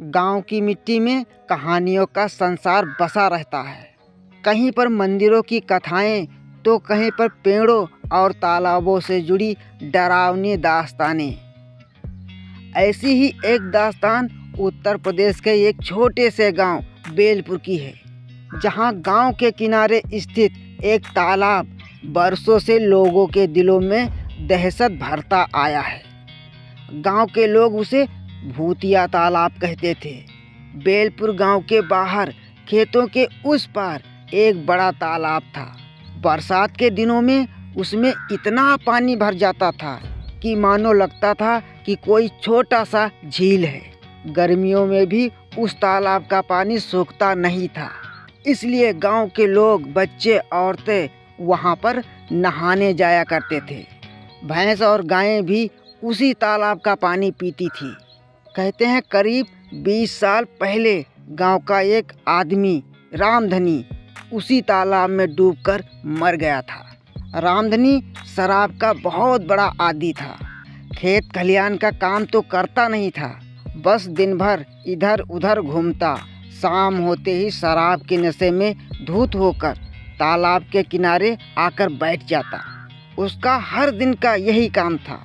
गांव की मिट्टी में कहानियों का संसार बसा रहता है। कहीं पर मंदिरों की कथाएं तो कहीं पर पेड़ों और तालाबों से जुड़ी डरावनी दास्तानें। ऐसी ही एक दास्तान उत्तर प्रदेश के एक छोटे से गांव बेलपुर की है, जहां गांव के किनारे स्थित एक तालाब बरसों से लोगों के दिलों में दहशत भरता आया है। गांव के लोग उसे भूतिया तालाब कहते थे। बेलपुर गांव के बाहर खेतों के उस पार एक बड़ा तालाब था। बरसात के दिनों में उसमें इतना पानी भर जाता था कि मानो लगता था कि कोई छोटा सा झील है। गर्मियों में भी उस तालाब का पानी सूखता नहीं था, इसलिए गांव के लोग, बच्चे, औरतें वहां पर नहाने जाया करते थे। भैंस और गायें भी उसी तालाब का पानी पीती थी। कहते हैं करीब 20 साल पहले गांव का एक आदमी रामधनी उसी तालाब में डूबकर मर गया था। रामधनी शराब का बहुत बड़ा आदी था। खेत खलियान का काम तो करता नहीं था, बस दिन भर इधर उधर घूमता। शाम होते ही शराब के नशे में धुत होकर तालाब के किनारे आकर बैठ जाता। उसका हर दिन का यही काम था।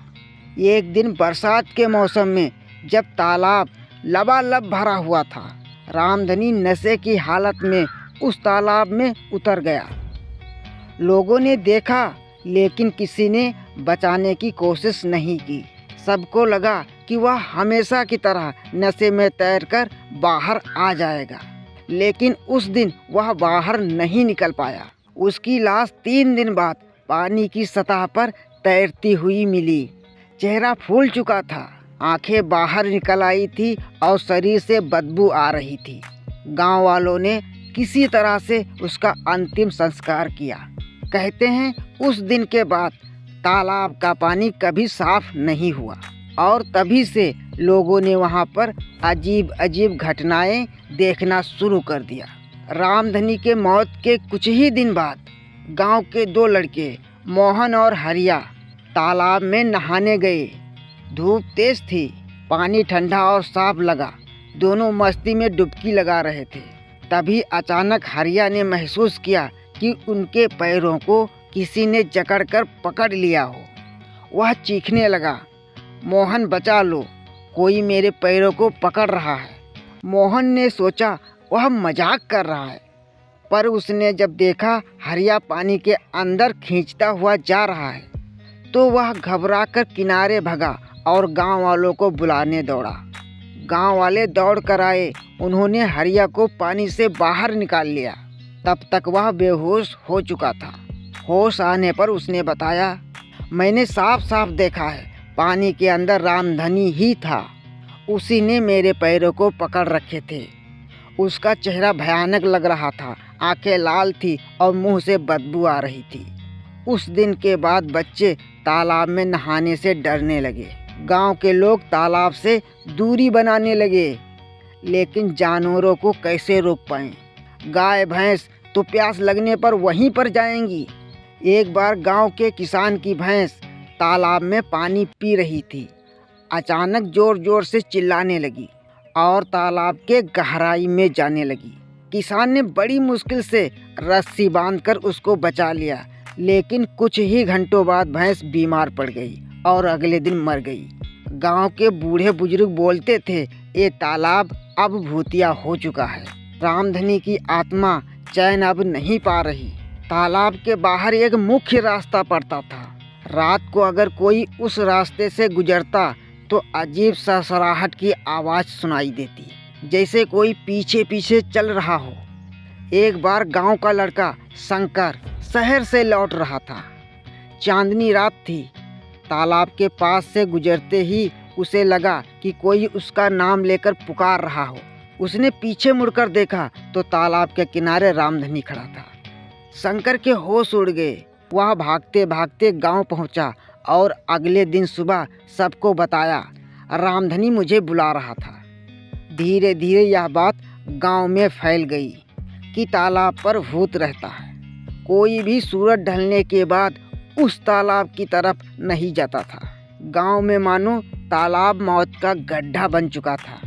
एक दिन बरसात के मौसम में जब तालाब लबालब भरा हुआ था, रामधनी नशे की हालत में उस तालाब में उतर गया। लोगों ने देखा, लेकिन किसी ने बचाने की कोशिश नहीं की। सबको लगा कि वह हमेशा की तरह नशे में तैरकर बाहर आ जाएगा, लेकिन उस दिन वह बाहर नहीं निकल पाया। उसकी लाश 3 दिन बाद पानी की सतह पर तैरती हुई मिली। चेहरा फूल चुका था, आंखें बाहर निकल आई थी और शरीर से बदबू आ रही थी। गांव वालों ने किसी तरह से उसका अंतिम संस्कार किया। कहते हैं उस दिन के बाद तालाब का पानी कभी साफ नहीं हुआ और तभी से लोगों ने वहां पर अजीब अजीब घटनाएं देखना शुरू कर दिया। रामधनी के मौत के कुछ ही दिन बाद गांव के 2 लड़के मोहन और हरिया तालाब में नहाने गए। धूप तेज थी, पानी ठंडा और साफ लगा। दोनों मस्ती में डुबकी लगा रहे थे। तभी अचानक हरिया ने महसूस किया कि उनके पैरों को किसी ने जकड़कर पकड़ लिया हो। वह चीखने लगा, मोहन बचा लो, कोई मेरे पैरों को पकड़ रहा है। मोहन ने सोचा वह मजाक कर रहा है, पर उसने जब देखा हरिया पानी के अंदर खींचता हुआ जा रहा है तो वह घबराकर किनारे भगा और गांव वालों को बुलाने दौड़ा। गांव वाले दौड़ कर आए। उन्होंने हरिया को पानी से बाहर निकाल लिया। तब तक वह बेहोश हो चुका था। होश आने पर उसने बताया, मैंने साफ साफ देखा है, पानी के अंदर रामधनी ही था। उसी ने मेरे पैरों को पकड़ रखे थे। उसका चेहरा भयानक लग रहा था, आंखें लाल थी और मुंह से बदबू आ रही थी। उस दिन के बाद बच्चे तालाब में नहाने से डरने लगे। गांव के लोग तालाब से दूरी बनाने लगे, लेकिन जानवरों को कैसे रोक पाएं? गाय भैंस तो प्यास लगने पर वहीं पर जाएंगी। एक बार गांव के किसान की भैंस तालाब में पानी पी रही थी। अचानक जोर जोर से चिल्लाने लगी और तालाब के गहराई में जाने लगी। किसान ने बड़ी मुश्किल से रस्सी बांधकर उसको बचा लिया, लेकिन कुछ ही घंटों बाद भैंस बीमार पड़ गई और अगले दिन मर गई। गांव के बूढ़े बुजुर्ग बोलते थे, ये तालाब अब भूतिया हो चुका है। रामधनी की आत्मा चैन अब नहीं पा रही। तालाब के बाहर एक मुख्य रास्ता पड़ता था। रात को अगर कोई उस रास्ते से गुजरता तो अजीब सरसराहट की आवाज़ सुनाई देती, जैसे कोई पीछे पीछे चल रहा हो। एक बार गांव का लड़का शंकर शहर से लौट रहा था। चांदनी रात थी। तालाब के पास से गुजरते ही उसे लगा कि कोई उसका नाम लेकर पुकार रहा हो। उसने पीछे मुड़कर देखा तो तालाब के किनारे रामधनी खड़ा था। शंकर के होश उड़ गए। वह भागते भागते गांव पहुंचा और अगले दिन सुबह सबको बताया, रामधनी मुझे बुला रहा था। धीरे धीरे यह बात गांव में फैल गई कि तालाब पर भूत रहता है। कोई भी सूरज ढलने के बाद उस तालाब की तरफ नहीं जाता था। गांव में मानो तालाब मौत का गड्ढा बन चुका था।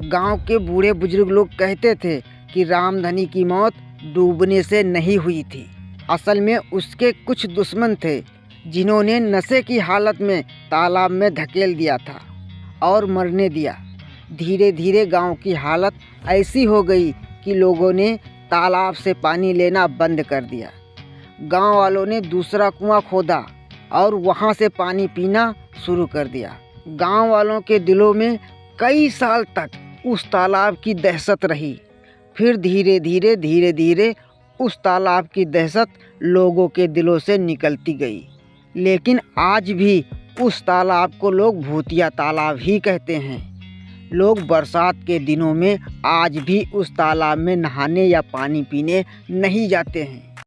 गांव के बूढ़े बुजुर्ग लोग कहते थे कि रामधनी की मौत डूबने से नहीं हुई थी। असल में उसके कुछ दुश्मन थे जिन्होंने नशे की हालत में तालाब में धकेल दिया था और मरने दिया। धीरे धीरे गांव की हालत ऐसी हो गई कि लोगों ने तालाब से पानी लेना बंद कर दिया। गांव वालों ने दूसरा कुआं खोदा और वहां से पानी पीना शुरू कर दिया। गांव वालों के दिलों में कई साल तक उस तालाब की दहशत रही। फिर धीरे धीरे उस तालाब की दहशत लोगों के दिलों से निकलती गई। लेकिन आज भी उस तालाब को लोग भूतिया तालाब ही कहते हैं। लोग बरसात के दिनों में आज भी उस तालाब में नहाने या पानी पीने नहीं जाते हैं।